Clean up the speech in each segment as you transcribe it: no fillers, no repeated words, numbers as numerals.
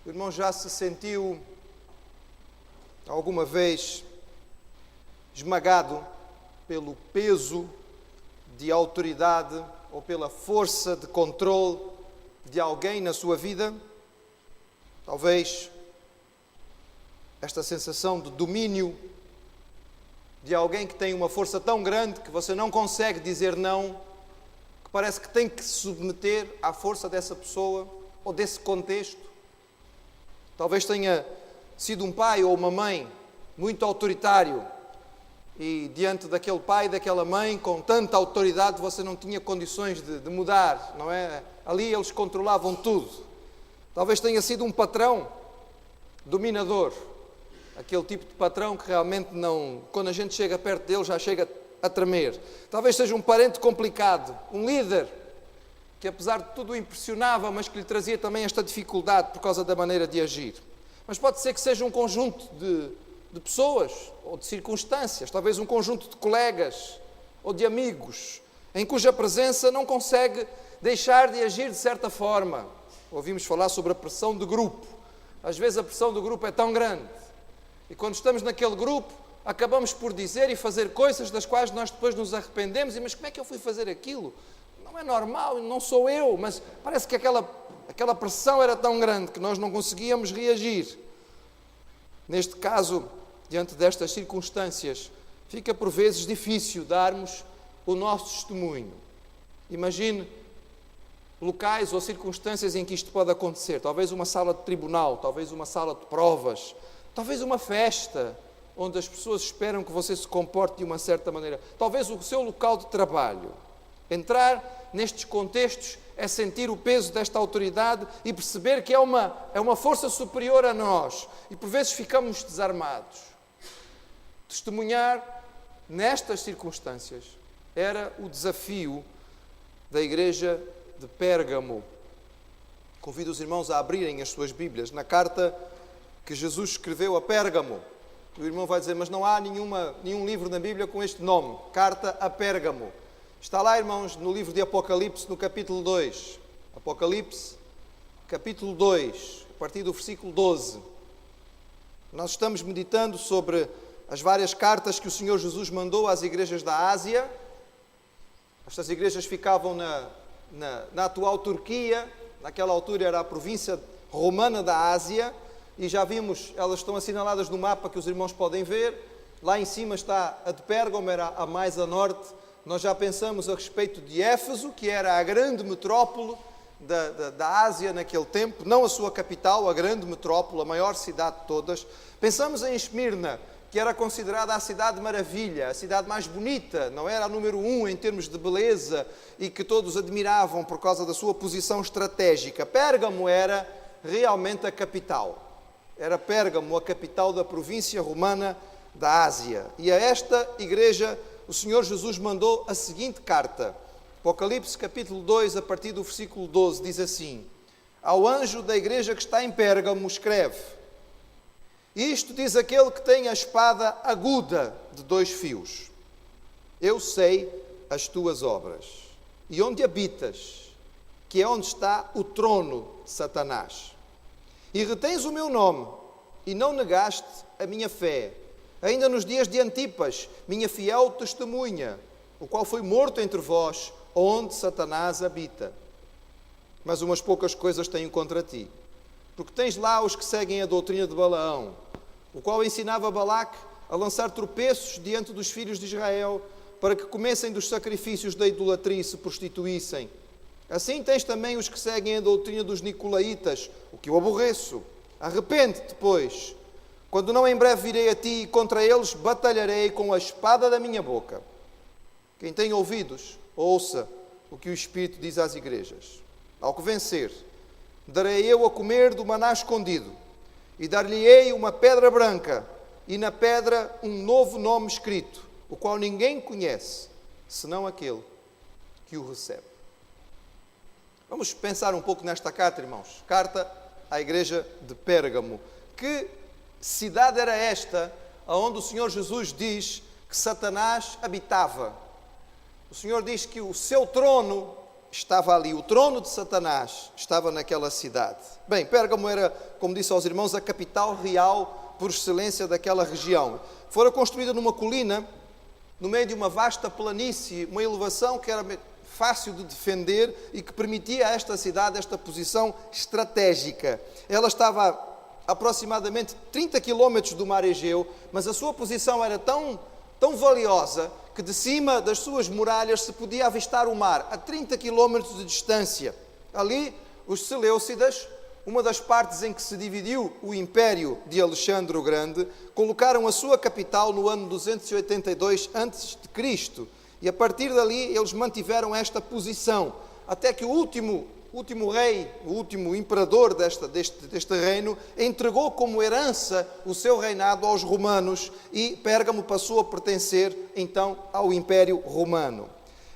O irmão já se sentiu alguma vez esmagado pelo peso de autoridade ou pela força de controle de alguém na sua vida? Talvez esta sensação de domínio de alguém que tem uma força tão grande que você não consegue dizer não, que parece que tem que se submeter à força dessa pessoa ou desse contexto. Talvez tenha sido um pai ou uma mãe muito autoritário e diante daquele pai e daquela mãe com tanta autoridade você não tinha condições de mudar, não é? Ali eles controlavam tudo. Talvez tenha sido um patrão dominador, aquele tipo de patrão que realmente não, quando a gente chega perto dele já chega a tremer. Talvez seja um parente complicado, um líder que apesar de tudo o impressionava, mas que lhe trazia também esta dificuldade por causa da maneira de agir. Mas pode ser que seja um conjunto de pessoas ou de circunstâncias, talvez um conjunto de colegas ou de amigos, em cuja presença não consegue deixar de agir de certa forma. Ouvimos falar sobre a pressão de grupo. Às vezes a pressão do grupo é tão grande e quando estamos naquele grupo acabamos por dizer e fazer coisas das quais nós depois nos arrependemos. Mas como é que eu fui fazer aquilo? Não é normal, não sou eu, mas parece que aquela pressão era tão grande que nós não conseguíamos reagir. Neste caso, diante destas circunstâncias, fica por vezes difícil darmos o nosso testemunho. Imagine locais ou circunstâncias em que isto pode acontecer. Talvez uma sala de tribunal, talvez uma sala de provas, talvez uma festa onde as pessoas esperam que você se comporte de uma certa maneira. Talvez o seu local de trabalho. Entrar nestes contextos é sentir o peso desta autoridade e perceber que é uma força superior a nós. E por vezes ficamos desarmados. Testemunhar nestas circunstâncias era o desafio da igreja de Pérgamo. Convido os irmãos a abrirem as suas Bíblias na carta que Jesus escreveu a Pérgamo. O irmão vai dizer, mas não há nenhum livro na Bíblia com este nome, Carta a Pérgamo. Está lá, irmãos, no livro de Apocalipse, no capítulo 2. Apocalipse, capítulo 2, a partir do versículo 12. Nós estamos meditando sobre as várias cartas que o Senhor Jesus mandou às igrejas da Ásia. Estas igrejas ficavam na atual Turquia. Naquela altura era a província romana da Ásia. E já vimos, elas estão assinaladas no mapa que os irmãos podem ver. Lá em cima está a de Pérgamo, era a mais a norte. Nós já pensamos a respeito de Éfeso, que era a grande metrópole da Ásia naquele tempo, não a sua capital, a grande metrópole, a maior cidade de todas. Pensamos em Esmirna, que era considerada a cidade maravilha, a cidade mais bonita, não era a número 1 em termos de beleza e que todos admiravam por causa da sua posição estratégica. Pérgamo era realmente a capital. Era Pérgamo a capital da província romana da Ásia. E a esta igreja o Senhor Jesus mandou a seguinte carta. Apocalipse capítulo 2, a partir do versículo 12, diz assim: Ao anjo da igreja que está em Pérgamo escreve: Isto diz aquele que tem a espada aguda de 2 fios. Eu sei as tuas obras e onde habitas, que é onde está o trono de Satanás. E retens o meu nome e não negaste a minha fé, ainda nos dias de Antipas, minha fiel testemunha, o qual foi morto entre vós, onde Satanás habita. Mas umas poucas coisas tenho contra ti, porque tens lá os que seguem a doutrina de Balaão, o qual ensinava Balaque a lançar tropeços diante dos filhos de Israel, para que comessem dos sacrifícios da idolatria e se prostituíssem. Assim tens também os que seguem a doutrina dos nicolaítas, o que eu aborreço. Arrepende-te, pois, quando não em breve virei a ti e contra eles batalharei com a espada da minha boca. Quem tem ouvidos, ouça o que o Espírito diz às igrejas. Ao que vencer, darei eu a comer do maná escondido, e dar-lhe-ei uma pedra branca, e na pedra um novo nome escrito, o qual ninguém conhece, senão aquele que o recebe. Vamos pensar um pouco nesta carta, irmãos. Carta à igreja de Pérgamo. Que cidade era esta, onde o Senhor Jesus diz que Satanás habitava? O Senhor diz que o seu trono estava ali, o trono de Satanás estava naquela cidade. Bem, Pérgamo era, como disse aos irmãos, a capital real por excelência daquela região. Fora construída numa colina, no meio de uma vasta planície, uma elevação que era fácil de defender e que permitia a esta cidade esta posição estratégica. Ela estava a aproximadamente 30 quilómetros do mar Egeu, mas a sua posição era tão valiosa que de cima das suas muralhas se podia avistar o mar, a 30 quilómetros de distância. Ali, os Seleucidas, uma das partes em que se dividiu o império de Alexandre o Grande, colocaram a sua capital no ano 282 a.C. E a partir dali eles mantiveram esta posição, até que o último rei, o último imperador deste reino, entregou como herança o seu reinado aos romanos e Pérgamo passou a pertencer então ao Império Romano.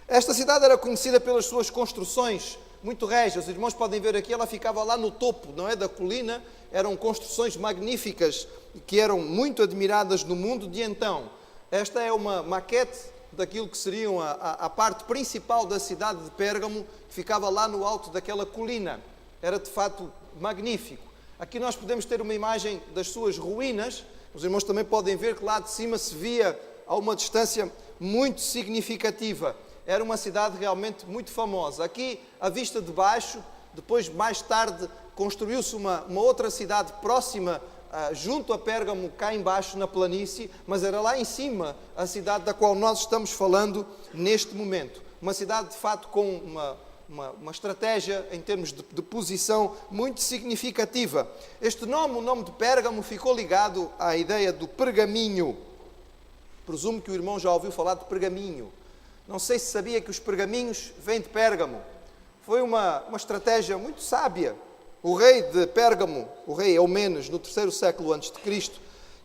Esta cidade era conhecida pelas suas construções muito régias. Os irmãos podem ver aqui, ela ficava lá no topo, não é, da colina. Eram construções magníficas que eram muito admiradas no mundo de então. Esta é uma maquete daquilo que seriam a parte principal da cidade de Pérgamo, que ficava lá no alto daquela colina. Era de fato magnífico. Aqui nós podemos ter uma imagem das suas ruínas. Os irmãos também podem ver que lá de cima se via a uma distância muito significativa. Era uma cidade realmente muito famosa. Aqui, à vista de baixo, depois mais tarde construiu-se uma outra cidade próxima, junto a Pérgamo, cá embaixo na planície, mas era lá em cima a cidade da qual nós estamos falando neste momento. Uma cidade, de fato, com uma estratégia em termos de posição muito significativa. O nome de Pérgamo ficou ligado à ideia do pergaminho. Presumo que o irmão já ouviu falar de pergaminho. Não sei se sabia que os pergaminhos vêm de Pérgamo. Foi uma estratégia muito sábia. O rei de Pérgamo, o rei Eumenes, no 3º século a.C.,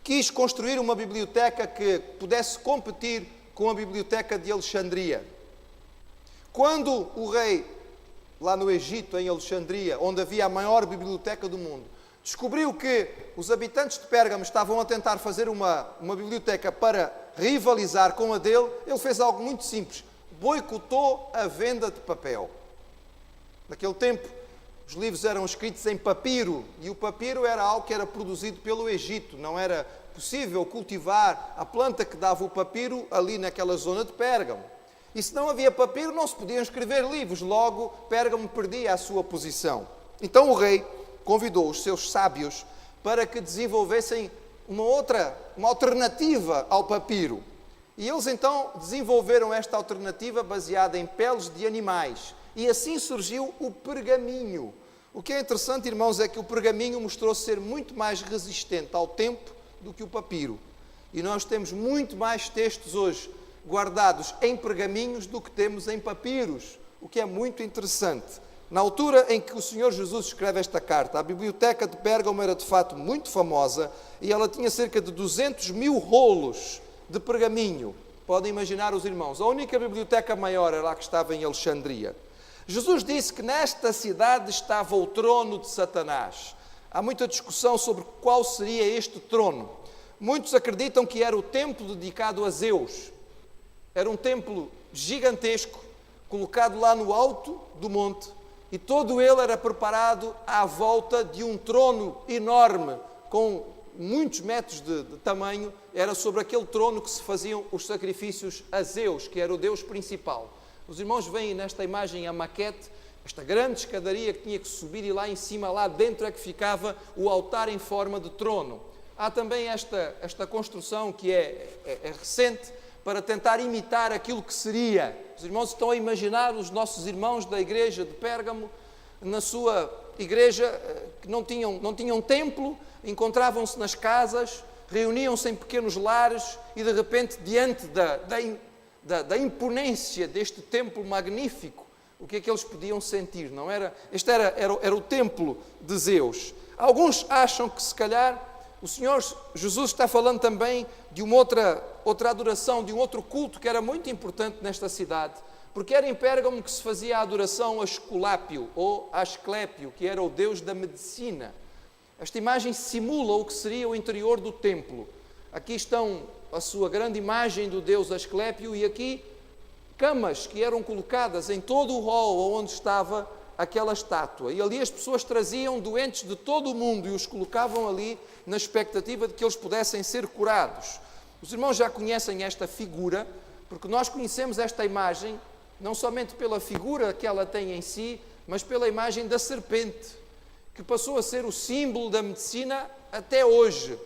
quis construir uma biblioteca que pudesse competir com a biblioteca de Alexandria. Quando o rei, lá no Egito, em Alexandria, onde havia a maior biblioteca do mundo, descobriu que os habitantes de Pérgamo estavam a tentar fazer uma biblioteca para rivalizar com a dele, ele fez algo muito simples. Boicotou a venda de papel. Naquele tempo, os livros eram escritos em papiro, e o papiro era algo que era produzido pelo Egito. Não era possível cultivar a planta que dava o papiro ali naquela zona de Pérgamo. E se não havia papiro, não se podiam escrever livros. Logo, Pérgamo perdia a sua posição. Então o rei convidou os seus sábios para que desenvolvessem uma alternativa ao papiro. E eles então desenvolveram esta alternativa baseada em peles de animais. E assim surgiu o pergaminho. O que é interessante, irmãos, é que o pergaminho mostrou-se ser muito mais resistente ao tempo do que o papiro. E nós temos muito mais textos hoje guardados em pergaminhos do que temos em papiros, o que é muito interessante. Na altura em que o Senhor Jesus escreve esta carta, a biblioteca de Pérgamo era de fato muito famosa e ela tinha cerca de 200.000 rolos de pergaminho. Podem imaginar os irmãos, a única biblioteca maior era a que estava em Alexandria. Jesus disse que nesta cidade estava o trono de Satanás. Há muita discussão sobre qual seria este trono. Muitos acreditam que era o templo dedicado a Zeus. Era um templo gigantesco, colocado lá no alto do monte, e todo ele era preparado à volta de um trono enorme, com muitos metros de tamanho. Era sobre aquele trono que se faziam os sacrifícios a Zeus, que era o Deus principal. Os irmãos veem nesta imagem a maquete, esta grande escadaria que tinha que subir, e lá em cima, lá dentro é que ficava o altar em forma de trono. Há também esta construção que é recente, para tentar imitar aquilo que seria. Os irmãos estão a imaginar os nossos irmãos da igreja de Pérgamo, na sua igreja, que não tinham templo, encontravam-se nas casas, reuniam-se em pequenos lares e de repente, diante da imponência deste templo magnífico, o que é que eles podiam sentir? Não era? Este era o templo de Zeus. Alguns acham que se calhar o Senhor Jesus está falando também de uma outra adoração, de um outro culto que era muito importante nesta cidade, porque era em Pérgamo que se fazia a adoração a Esculápio ou a Asclépio, que era o deus da medicina. Esta imagem simula o que seria o interior do templo. Aqui estão a sua grande imagem do deus Asclépio e aqui camas que eram colocadas em todo o hall onde estava aquela estátua. E ali as pessoas traziam doentes de todo o mundo e os colocavam ali na expectativa de que eles pudessem ser curados. Os irmãos já conhecem esta figura, porque nós conhecemos esta imagem, não somente pela figura que ela tem em si, mas pela imagem da serpente, que passou a ser o símbolo da medicina até hoje.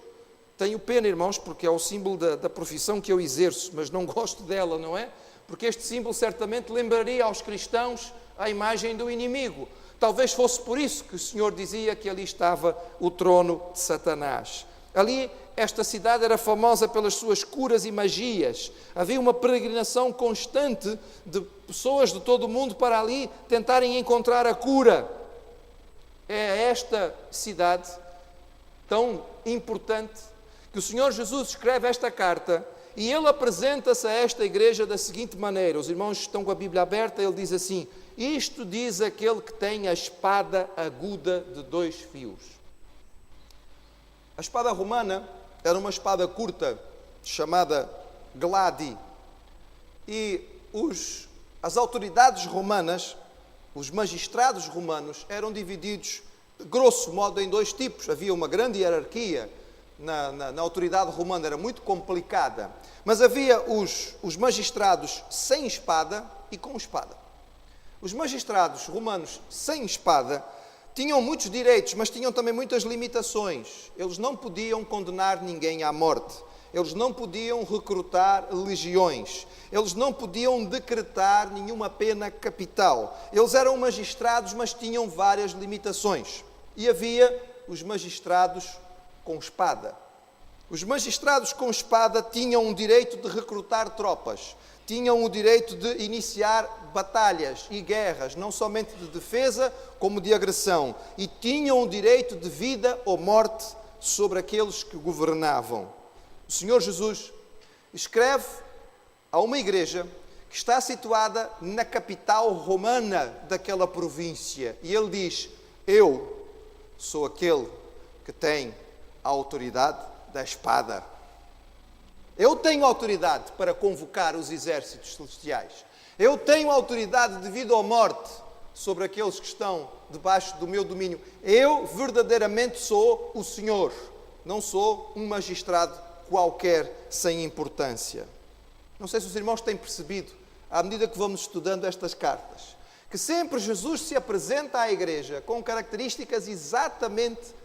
Tenho pena, irmãos, porque é o símbolo da profissão que eu exerço, mas não gosto dela, não é? Porque este símbolo certamente lembraria aos cristãos a imagem do inimigo. Talvez fosse por isso que o Senhor dizia que ali estava o trono de Satanás. Ali, esta cidade era famosa pelas suas curas e magias. Havia uma peregrinação constante de pessoas de todo o mundo para ali tentarem encontrar a cura. É esta cidade tão importante que o Senhor Jesus escreve esta carta e ele apresenta-se a esta igreja da seguinte maneira. Os irmãos estão com a Bíblia aberta, ele diz assim: isto diz aquele que tem a espada aguda de 2 fios. A espada romana era uma espada curta, chamada gladi. E as autoridades romanas, os magistrados romanos, eram divididos, grosso modo, em 2 tipos. Havia uma grande hierarquia na autoridade romana, era muito complicada. Mas havia os magistrados sem espada e com espada. Os magistrados romanos sem espada tinham muitos direitos, mas tinham também muitas limitações. Eles não podiam condenar ninguém à morte. Eles não podiam recrutar legiões. Eles não podiam decretar nenhuma pena capital. Eles eram magistrados, mas tinham várias limitações. E havia os magistrados com espada. Os magistrados com espada tinham o direito de recrutar tropas. Tinham o direito de iniciar batalhas e guerras, não somente de defesa, como de agressão. E tinham o direito de vida ou morte sobre aqueles que governavam. O Senhor Jesus escreve a uma igreja que está situada na capital romana daquela província. E ele diz: eu sou aquele que tem a autoridade da espada. Eu tenho autoridade para convocar os exércitos celestiais. Eu tenho autoridade de vida ou morte sobre aqueles que estão debaixo do meu domínio. Eu verdadeiramente sou o Senhor. Não sou um magistrado qualquer sem importância. Não sei se os irmãos têm percebido, à medida que vamos estudando estas cartas, que sempre Jesus se apresenta à igreja com características exatamente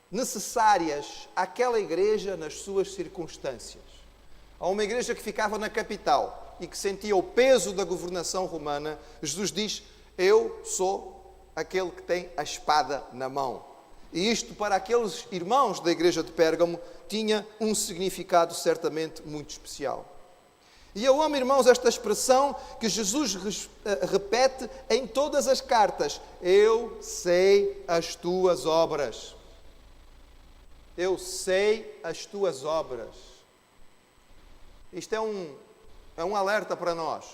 necessárias àquela igreja nas suas circunstâncias. A uma igreja que ficava na capital e que sentia o peso da governação romana, Jesus diz: eu sou aquele que tem a espada na mão. E isto, para aqueles irmãos da igreja de Pérgamo, tinha um significado certamente muito especial. E eu amo, irmãos, esta expressão que Jesus repete em todas as cartas: eu sei as tuas obras. Eu sei as tuas obras. Isto é um alerta para nós.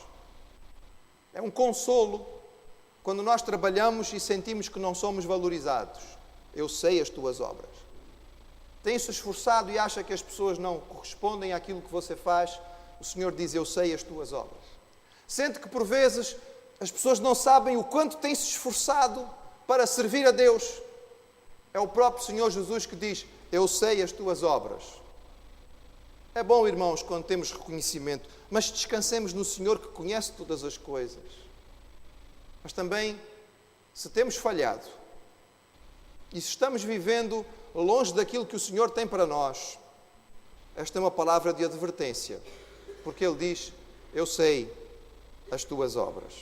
É um consolo quando nós trabalhamos e sentimos que não somos valorizados. Eu sei as tuas obras. Tem-se esforçado e acha que as pessoas não correspondem àquilo que você faz. O Senhor diz: eu sei as tuas obras. Sente que por vezes as pessoas não sabem o quanto tem-se esforçado para servir a Deus. É o próprio Senhor Jesus que diz: eu sei as tuas obras. É bom, irmãos, quando temos reconhecimento, mas descansemos no Senhor que conhece todas as coisas. Mas também, se temos falhado e se estamos vivendo longe daquilo que o Senhor tem para nós, esta é uma palavra de advertência, porque Ele diz: eu sei as tuas obras.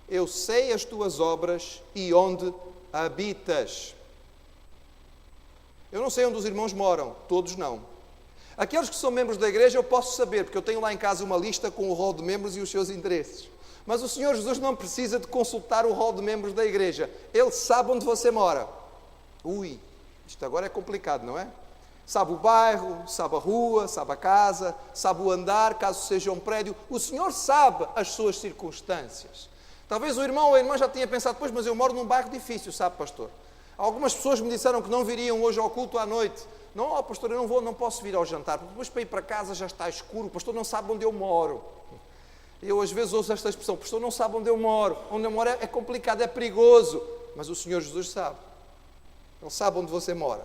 Eu sei as tuas obras e onde habitas. Eu não sei onde os irmãos moram, todos não. Aqueles que são membros da igreja eu posso saber, porque eu tenho lá em casa uma lista com o rol de membros e os seus endereços. Mas o Senhor Jesus não precisa de consultar o rol de membros da igreja. Ele sabe onde você mora. Ui, isto agora é complicado, não é? Sabe o bairro, sabe a rua, sabe a casa, sabe o andar, caso seja um prédio. O Senhor sabe as suas circunstâncias. Talvez o irmão ou a irmã já tenha pensado: pois, mas eu moro num bairro difícil, sabe, pastor? Algumas pessoas me disseram que não viriam hoje ao culto à noite. Não, pastor, eu não posso vir ao jantar, porque depois para ir para casa já está escuro, o pastor não sabe onde eu moro. Eu às vezes ouço esta expressão: o pastor não sabe onde eu moro. Onde eu moro é complicado, é perigoso. Mas o Senhor Jesus sabe. Ele sabe onde você mora.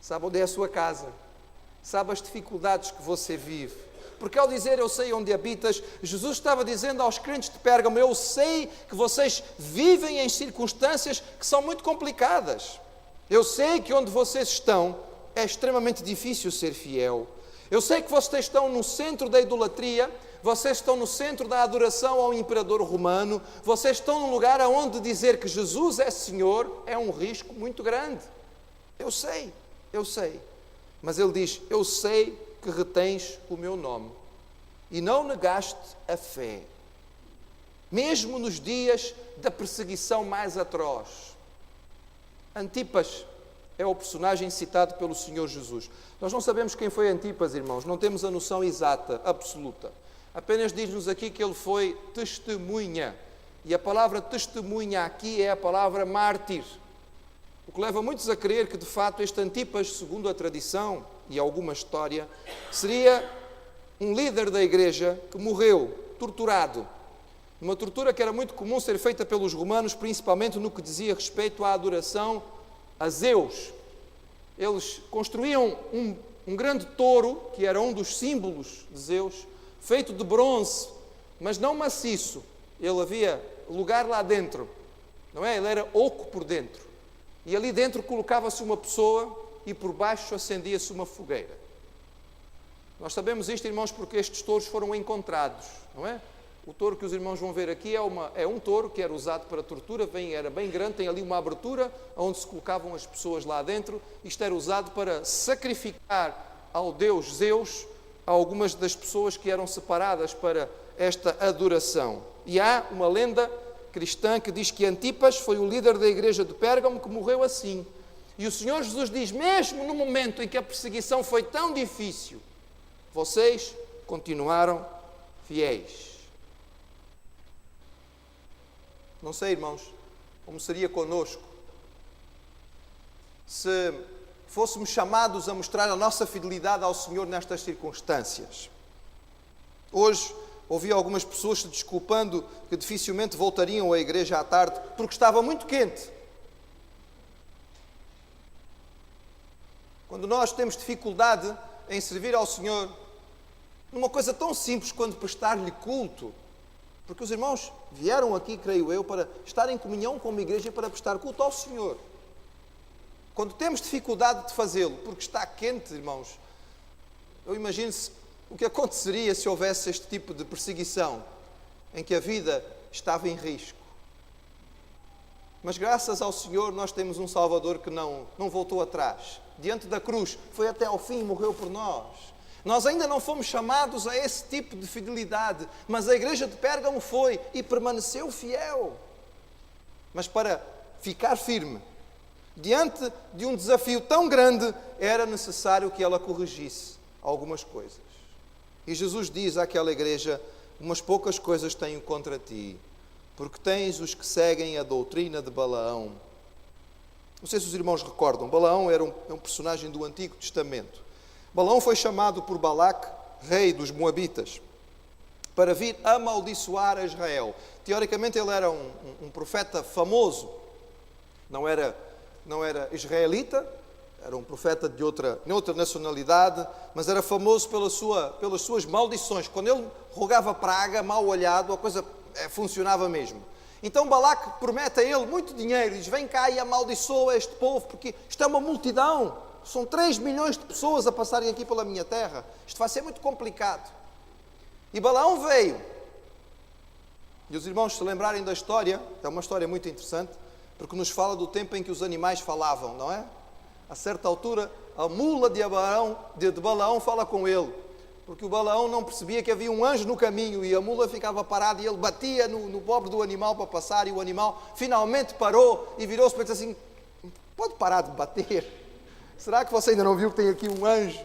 Sabe onde é a sua casa. Sabe as dificuldades que você vive. Porque ao dizer eu sei onde habitas, Jesus estava dizendo aos crentes de Pérgamo: eu sei que vocês vivem em circunstâncias que são muito complicadas. Eu sei que onde vocês estão é extremamente difícil ser fiel. Eu sei que vocês estão no centro da idolatria, vocês estão no centro da adoração ao imperador romano, vocês estão num lugar onde dizer que Jesus é Senhor é um risco muito grande. Eu sei. Mas ele diz: eu sei que retens o meu nome e não negaste a fé, mesmo nos dias da perseguição mais atroz. Antipas é o personagem citado pelo Senhor Jesus. Nós não sabemos quem foi Antipas, irmãos, não temos a noção exata, absoluta. Apenas diz-nos aqui que ele foi testemunha. E a palavra testemunha aqui é a palavra mártir. O que leva muitos a crer que, de fato, este Antipas, segundo a tradição e alguma história, seria um líder da igreja que morreu torturado. Uma tortura que era muito comum ser feita pelos romanos, principalmente no que dizia respeito à adoração a Zeus. Eles construíam um grande touro, que era um dos símbolos de Zeus, feito de bronze, mas não maciço. Ele havia lugar lá dentro, não é? Ele era oco por dentro. E ali dentro colocava-se uma pessoa e por baixo acendia-se uma fogueira. Nós sabemos isto, irmãos, porque estes touros foram encontrados, não é? O touro que os irmãos vão ver aqui é um touro que era usado para tortura, era bem grande, tem ali uma abertura onde se colocavam as pessoas lá dentro. Isto era usado para sacrificar ao deus Zeus algumas das pessoas que eram separadas para esta adoração. E há uma lenda cristã que diz que Antipas foi o líder da igreja de Pérgamo que morreu assim. E o Senhor Jesus diz: mesmo no momento em que a perseguição foi tão difícil, vocês continuaram fiéis. Não sei, irmãos, como seria conosco se fôssemos chamados a mostrar a nossa fidelidade ao Senhor nestas circunstâncias. Hoje ouvi algumas pessoas se desculpando que dificilmente voltariam à igreja à tarde porque estava muito quente. Quando nós temos dificuldade em servir ao Senhor numa coisa tão simples quanto prestar-lhe culto, porque os irmãos vieram aqui, creio eu, para estar em comunhão com uma igreja e para prestar culto ao Senhor. Quando temos dificuldade de fazê-lo, porque está quente, irmãos, eu imagino-se o que aconteceria se houvesse este tipo de perseguição, em que a vida estava em risco. Mas graças ao Senhor nós temos um Salvador que não voltou atrás. Diante da cruz, foi até ao fim e morreu por nós. Nós ainda não fomos chamados a esse tipo de fidelidade, mas a igreja de Pérgamo foi e permaneceu fiel. Mas para ficar firme, diante de um desafio tão grande, era necessário que ela corrigisse algumas coisas. E Jesus diz àquela igreja: umas poucas coisas tenho contra ti, porque tens os que seguem a doutrina de Balaão. Não sei se os irmãos recordam, Balaão era um personagem do Antigo Testamento. Balaão foi chamado por Balaque, rei dos Moabitas, para vir amaldiçoar a Israel. Teoricamente ele era um profeta famoso, não era israelita, era um profeta de outra nacionalidade, mas era famoso pelas suas maldições. Quando ele rogava praga, mal olhado, a coisa funcionava mesmo. Então Balaque promete a ele muito dinheiro, diz: vem cá e amaldiçoa este povo, porque isto é uma multidão. São 3 milhões de pessoas a passarem aqui pela minha terra. Isto vai ser muito complicado. E Balaão veio. E os irmãos se lembrarem da história, é uma história muito interessante, porque nos fala do tempo em que os animais falavam, não é? A certa altura, a mula de Balaão fala com ele, porque o Balaão não percebia que havia um anjo no caminho e a mula ficava parada e ele batia no pobre do animal para passar e o animal finalmente parou e virou-se para dizer assim: pode parar de bater? Será que você ainda não viu que tem aqui um anjo?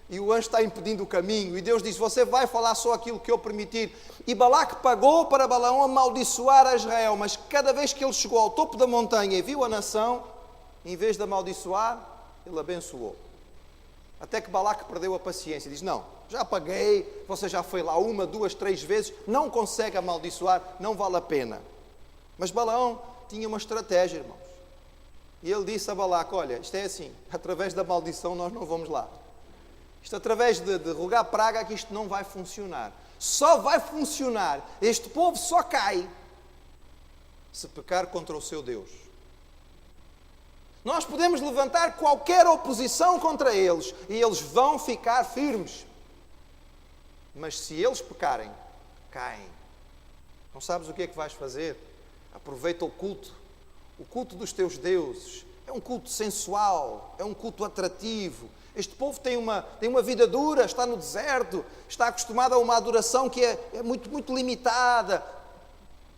E o anjo está impedindo o caminho. E Deus diz: você vai falar só aquilo que eu permitir. E Balaque pagou para Balaão amaldiçoar a Israel. Mas cada vez que ele chegou ao topo da montanha e viu a nação, em vez de amaldiçoar, ele abençoou. Até que Balaque perdeu a paciência. Diz, não, já paguei, você já foi lá 1, 2, 3 vezes, não consegue amaldiçoar, não vale a pena. Mas Balaão tinha uma estratégia, irmãos. E ele disse a Balaque, olha, isto é assim, através da maldição nós não vamos lá. Isto através de rogar praga que isto não vai funcionar. Só vai funcionar, este povo só cai se pecar contra o seu Deus. Nós podemos levantar qualquer oposição contra eles e eles vão ficar firmes. Mas se eles pecarem, caem. Não sabes o que é que vais fazer? Aproveita o culto dos teus deuses. É um culto sensual, é um culto atrativo. Este povo tem uma vida dura, está no deserto, está acostumado a uma adoração que é muito, muito limitada.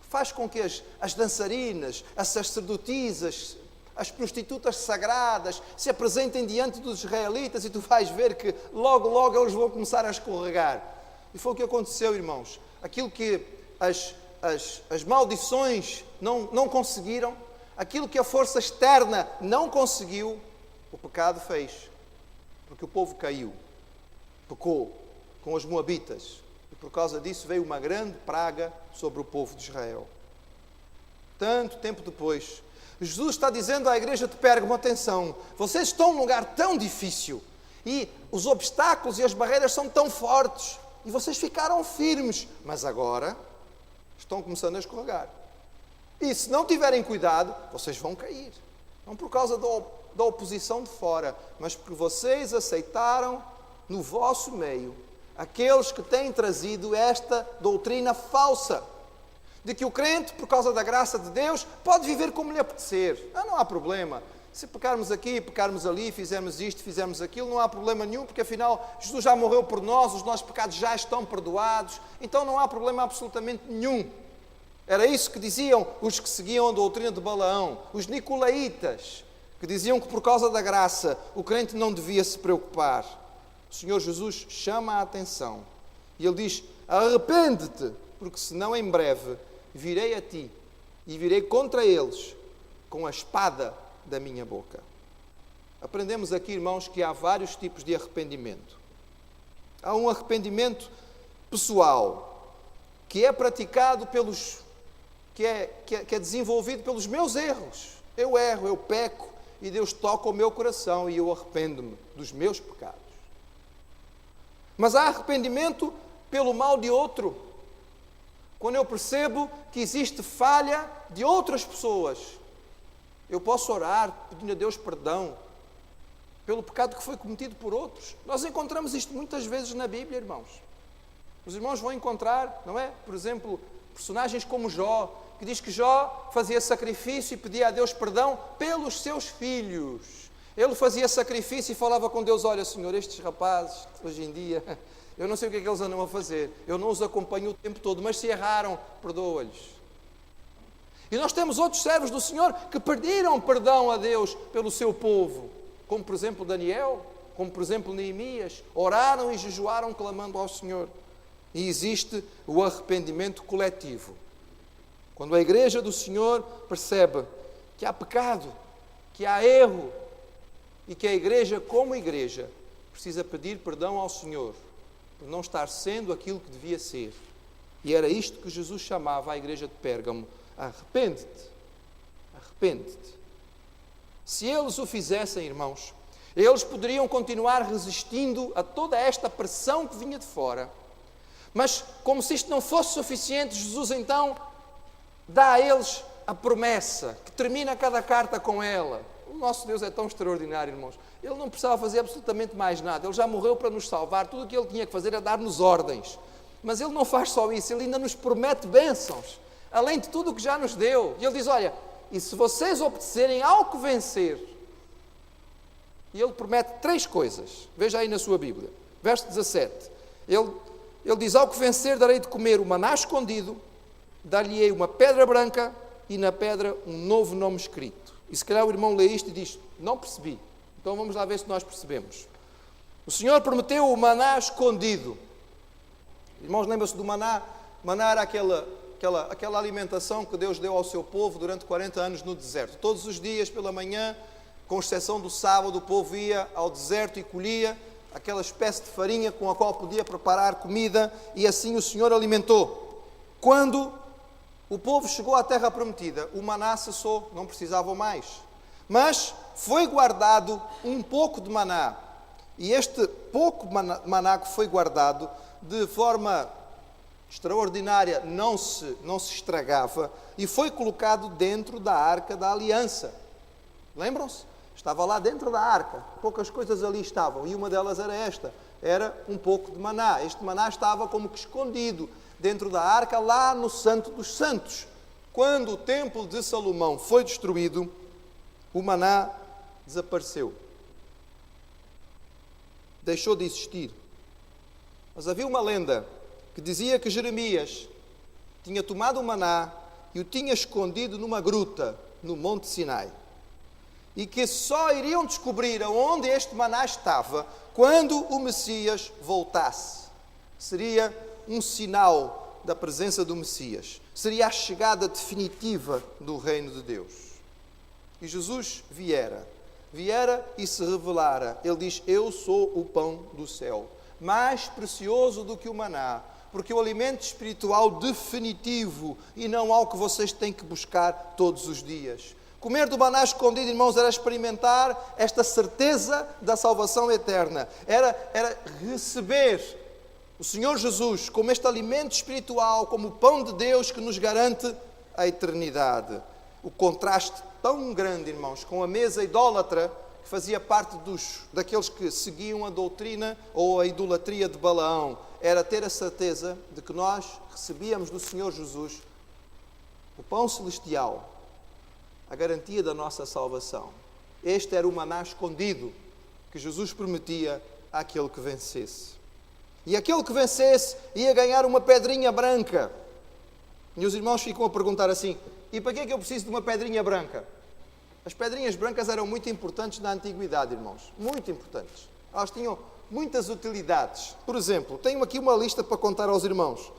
Faz com que as dançarinas, as sacerdotisas, as prostitutas sagradas se apresentem diante dos israelitas e tu vais ver que logo, logo eles vão começar a escorregar. E foi o que aconteceu, irmãos. Aquilo que as maldições não conseguiram, aquilo que a força externa não conseguiu, o pecado fez. Porque o povo caiu, pecou com os moabitas. E por causa disso veio uma grande praga sobre o povo de Israel. Tanto tempo depois, Jesus está dizendo à igreja de Pérgamo, atenção, vocês estão num lugar tão difícil e os obstáculos e as barreiras são tão fortes e vocês ficaram firmes, mas agora estão começando a escorregar. E se não tiverem cuidado, vocês vão cair. Não por causa da oposição de fora, mas porque vocês aceitaram no vosso meio aqueles que têm trazido esta doutrina falsa, de que o crente, por causa da graça de Deus, pode viver como lhe apetecer. Não há problema. Se pecarmos aqui, pecarmos ali, fizermos isto, fizermos aquilo, não há problema nenhum, porque afinal Jesus já morreu por nós, os nossos pecados já estão perdoados, então não há problema absolutamente nenhum. Era isso que diziam os que seguiam a doutrina de Balaão, os nicolaítas, que diziam que por causa da graça o crente não devia se preocupar. O Senhor Jesus chama a atenção e Ele diz, arrepende-te, porque senão em breve virei a ti e virei contra eles com a espada da minha boca. Aprendemos aqui, irmãos, que há vários tipos de arrependimento. Há um arrependimento pessoal, que é praticado que é desenvolvido pelos meus erros. Eu erro, eu peco, e Deus toca o meu coração e eu arrependo-me dos meus pecados. Mas há arrependimento pelo mal de outro. Quando eu percebo que existe falha de outras pessoas, eu posso orar pedindo a Deus perdão pelo pecado que foi cometido por outros. Nós encontramos isto muitas vezes na Bíblia, irmãos. Os irmãos vão encontrar, não é? Por exemplo, personagens como Jó, que diz que Jó fazia sacrifício e pedia a Deus perdão pelos seus filhos. Ele fazia sacrifício e falava com Deus, olha Senhor, estes rapazes, hoje em dia, eu não sei o que é que eles andam a fazer, eu não os acompanho o tempo todo, mas se erraram, perdoa-lhes. E nós temos outros servos do Senhor que pediram perdão a Deus pelo seu povo, como por exemplo Daniel, como por exemplo Neemias, oraram e jejuaram clamando ao Senhor. E existe o arrependimento coletivo. Quando a igreja do Senhor percebe que há pecado, que há erro, e que a igreja, como igreja, precisa pedir perdão ao Senhor por não estar sendo aquilo que devia ser. E era isto que Jesus chamava a igreja de Pérgamo: arrepende-te, arrepende-te. Se eles o fizessem, irmãos, eles poderiam continuar resistindo a toda esta pressão que vinha de fora. Mas, como se isto não fosse suficiente, Jesus então dá a eles a promessa, que termina cada carta com ela. O nosso Deus é tão extraordinário, irmãos. Ele não precisava fazer absolutamente mais nada. Ele já morreu para nos salvar. Tudo o que Ele tinha que fazer era dar-nos ordens. Mas Ele não faz só isso. Ele ainda nos promete bênçãos, além de tudo o que já nos deu. E Ele diz, olha, e se vocês obedecerem ao que vencer? E Ele promete 3 coisas. Veja aí na sua Bíblia. Verso 17. Ele diz, ao que vencer darei de comer o maná escondido, dar-lhe-ei uma pedra branca e na pedra um novo nome escrito. E se calhar o irmão lê isto e diz, não percebi. Então vamos lá ver se nós percebemos. O Senhor prometeu o maná escondido. Irmãos, lembram-se do maná? Maná era aquela alimentação que Deus deu ao seu povo durante 40 anos no deserto. Todos os dias pela manhã, com exceção do sábado, o povo ia ao deserto e colhia aquela espécie de farinha com a qual podia preparar comida, e assim o Senhor alimentou. Quando o povo chegou à terra prometida, o maná cessou, não precisavam mais. Mas foi guardado um pouco de maná. E este pouco maná que foi guardado, de forma extraordinária, não se estragava, e foi colocado dentro da Arca da Aliança. Lembram-se? Estava lá dentro da arca, poucas coisas ali estavam, e uma delas era esta, era um pouco de maná. Este maná estava como que escondido dentro da arca, lá no Santo dos Santos. Quando o templo de Salomão foi destruído, o maná desapareceu. Deixou de existir. Mas havia uma lenda que dizia que Jeremias tinha tomado o maná e o tinha escondido numa gruta no Monte Sinai. E que só iriam descobrir aonde este maná estava quando o Messias voltasse. Seria um sinal da presença do Messias. Seria a chegada definitiva do reino de Deus. E Jesus viera e se revelara. Ele diz: eu sou o pão do céu, mais precioso do que o maná, porque o alimento espiritual definitivo e não algo que vocês têm que buscar todos os dias. Comer do maná escondido, irmãos, era experimentar esta certeza da salvação eterna. Era receber o Senhor Jesus como este alimento espiritual, como o pão de Deus que nos garante a eternidade. O contraste tão grande, irmãos, com a mesa idólatra, que fazia parte daqueles que seguiam a doutrina ou a idolatria de Balaão, era ter a certeza de que nós recebíamos do Senhor Jesus o pão celestial, a garantia da nossa salvação. Este era o maná escondido que Jesus prometia àquele que vencesse. E aquele que vencesse ia ganhar uma pedrinha branca. E os irmãos ficam a perguntar assim: e para que é que eu preciso de uma pedrinha branca? As pedrinhas brancas eram muito importantes na antiguidade, irmãos. Muito importantes. Elas tinham muitas utilidades. Por exemplo, tenho aqui uma lista para contar aos irmãos.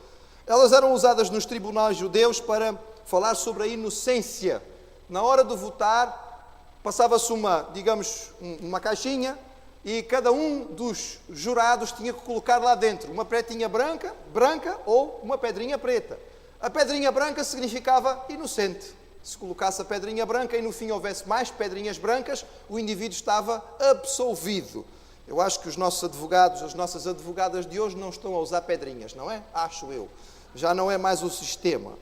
Elas eram usadas nos tribunais judeus para falar sobre a inocência. Na hora de votar, passava-se uma caixinha, e cada um dos jurados tinha que colocar lá dentro uma pretinha branca ou uma pedrinha preta. A pedrinha branca significava inocente. Se colocasse a pedrinha branca e no fim houvesse mais pedrinhas brancas, o indivíduo estava absolvido. Eu acho que os nossos advogados, as nossas advogadas de hoje não estão a usar pedrinhas, não é? Acho eu. Já não é mais o sistema.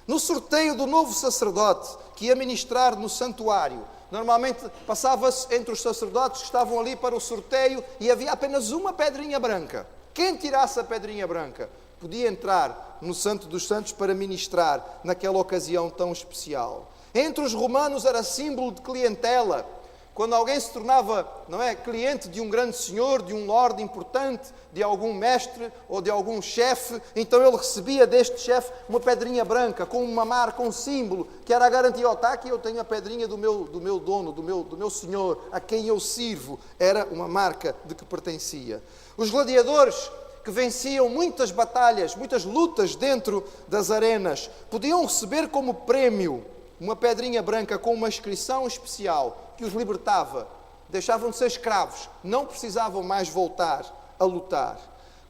No sorteio do novo sacerdote que ia ministrar no santuário, normalmente passava-se entre os sacerdotes que estavam ali para o sorteio e havia apenas uma pedrinha branca. Quem tirasse a pedrinha branca podia entrar no Santo dos Santos para ministrar naquela ocasião tão especial. Entre os romanos era símbolo de clientela. Quando alguém se tornava, cliente de um grande senhor, de um lorde importante, de algum mestre ou de algum chefe, então ele recebia deste chefe uma pedrinha branca, com uma marca, um símbolo, que era a garantia: está aqui, eu tenho a pedrinha do meu dono, do meu senhor, a quem eu sirvo. Era uma marca de que pertencia. Os gladiadores, que venciam muitas batalhas, muitas lutas dentro das arenas, podiam receber como prémio uma pedrinha branca com uma inscrição especial que os libertava. Deixavam de ser escravos, não precisavam mais voltar a lutar.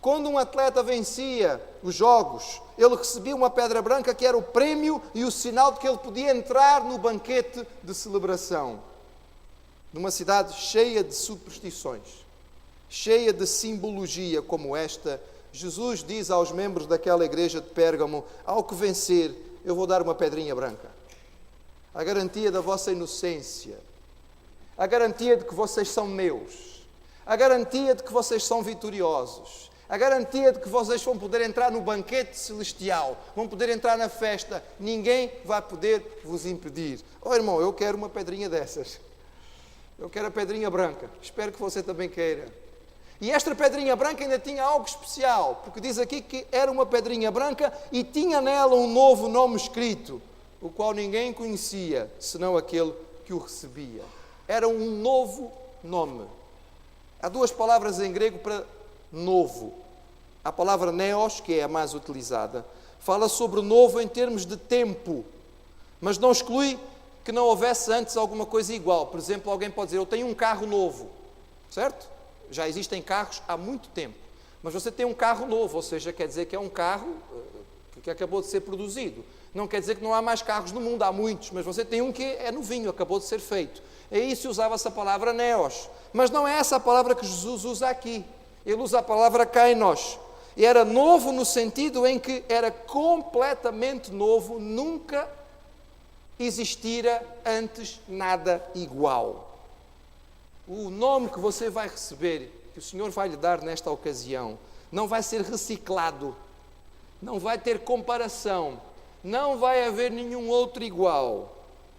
Quando um atleta vencia os jogos, ele recebia uma pedra branca que era o prémio e o sinal de que ele podia entrar no banquete de celebração. Numa cidade cheia de superstições, cheia de simbologia como esta, Jesus diz aos membros daquela igreja de Pérgamo: ao que vencer, eu vou dar uma pedrinha branca. A garantia da vossa inocência, a garantia de que vocês são meus, a garantia de que vocês são vitoriosos, a garantia de que vocês vão poder entrar no banquete celestial, vão poder entrar na festa, ninguém vai poder vos impedir. Oh irmão, eu quero uma pedrinha dessas, eu quero a pedrinha branca, espero que você também queira. E esta pedrinha branca ainda tinha algo especial, porque diz aqui que era uma pedrinha branca e tinha nela um novo nome escrito, o qual ninguém conhecia, senão aquele que o recebia. Era um novo nome. Há duas palavras em grego para novo. A palavra neos, que é a mais utilizada, fala sobre novo em termos de tempo, mas não exclui que que não houvesse antes alguma coisa igual. Por exemplo, alguém pode dizer, eu tenho um carro novo, certo? já existem carros há muito tempo, mas você tem um carro novo, ou seja, quer dizer que é um carro que acabou de ser produzido. Não quer dizer que não há mais carros no mundo, há muitos, mas você tem um que é novinho, acabou de ser feito. Aí se usava-se a palavra neos, mas não é essa a palavra que Jesus usa aqui. Ele usa a palavra kainos. E era novo no sentido em que era completamente novo, nunca existira antes nada igual. O nome que você vai receber, que o Senhor vai lhe dar nesta ocasião, não vai ser reciclado, não vai ter comparação, não vai haver nenhum outro igual.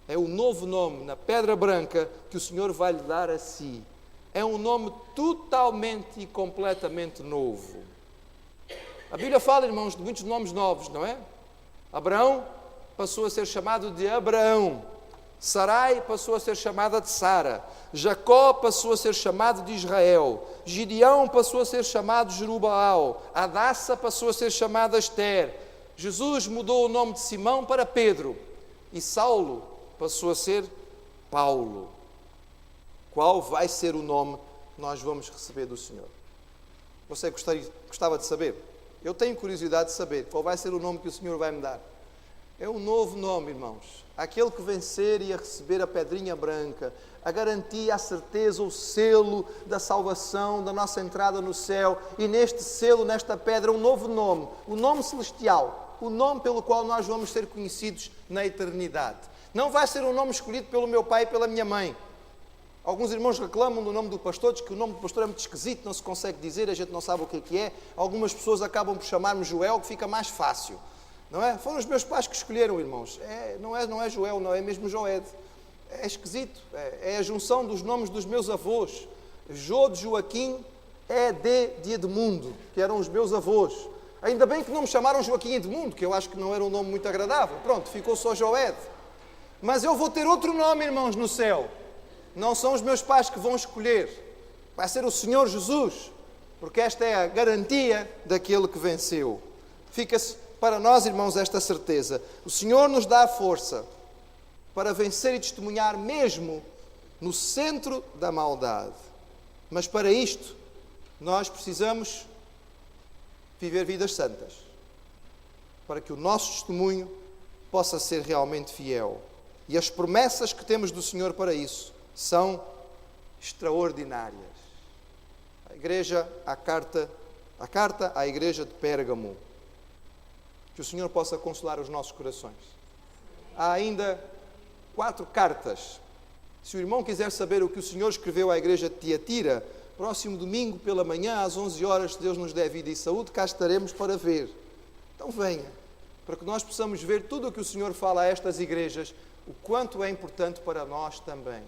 É o novo nome na pedra branca que o Senhor vai lhe dar a si. É um nome totalmente e completamente novo. A Bíblia fala, irmãos, de muitos nomes novos, não é? Abraão passou a ser chamado de Abraão. Sarai passou a ser chamada de Sara. Jacó passou a ser chamado de Israel. Gideão passou a ser chamado de Jerubaal. Adassa passou a ser chamada Ester. Jesus mudou o nome de Simão para Pedro. E Saulo passou a ser Paulo. Qual vai ser o nome que nós vamos receber do Senhor? Você gostava de saber? Eu tenho curiosidade de saber qual vai ser o nome que o Senhor vai me dar. É um novo nome, irmãos. Aquele que vencer e a receber a pedrinha branca, a garantia, a certeza, o selo da salvação, da nossa entrada no céu. E neste selo, nesta pedra, um novo nome, o nome celestial, o nome pelo qual nós vamos ser conhecidos na eternidade. Não vai ser um nome escolhido pelo meu pai e pela minha mãe. Alguns irmãos reclamam do nome do pastor, diz que o nome do pastor é muito esquisito, não se consegue dizer, a gente não sabe o que é. Algumas pessoas acabam por chamar-me Joel, que fica mais fácil. Não é? Foram os meus pais que escolheram, irmãos. Não é Joel, não é mesmo Joed. É esquisito. É a junção dos nomes dos meus avós. Jô de Joaquim, de Edmundo, que eram os meus avós. Ainda bem que não me chamaram Joaquim Edmundo, que eu acho que não era um nome muito agradável. Pronto, ficou só Joed. Mas eu vou ter outro nome, irmãos, no céu. Não são os meus pais que vão escolher. Vai ser o Senhor Jesus, porque esta é a garantia daquele que venceu. Fica-se para nós, irmãos, esta certeza. O Senhor nos dá a força para vencer e testemunhar mesmo no centro da maldade. Mas para isto, nós precisamos viver vidas santas, para que o nosso testemunho possa ser realmente fiel. E as promessas que temos do Senhor para isso são extraordinárias. A carta à igreja de Pérgamo. Que o Senhor possa consolar os nossos corações. Há ainda 4 cartas. Se o irmão quiser saber o que o Senhor escreveu à igreja de Tiatira, próximo domingo pela manhã, às 11 horas, se Deus nos der vida e saúde, cá estaremos para ver. Então venha, para que nós possamos ver tudo o que o Senhor fala a estas igrejas, o quanto é importante para nós também.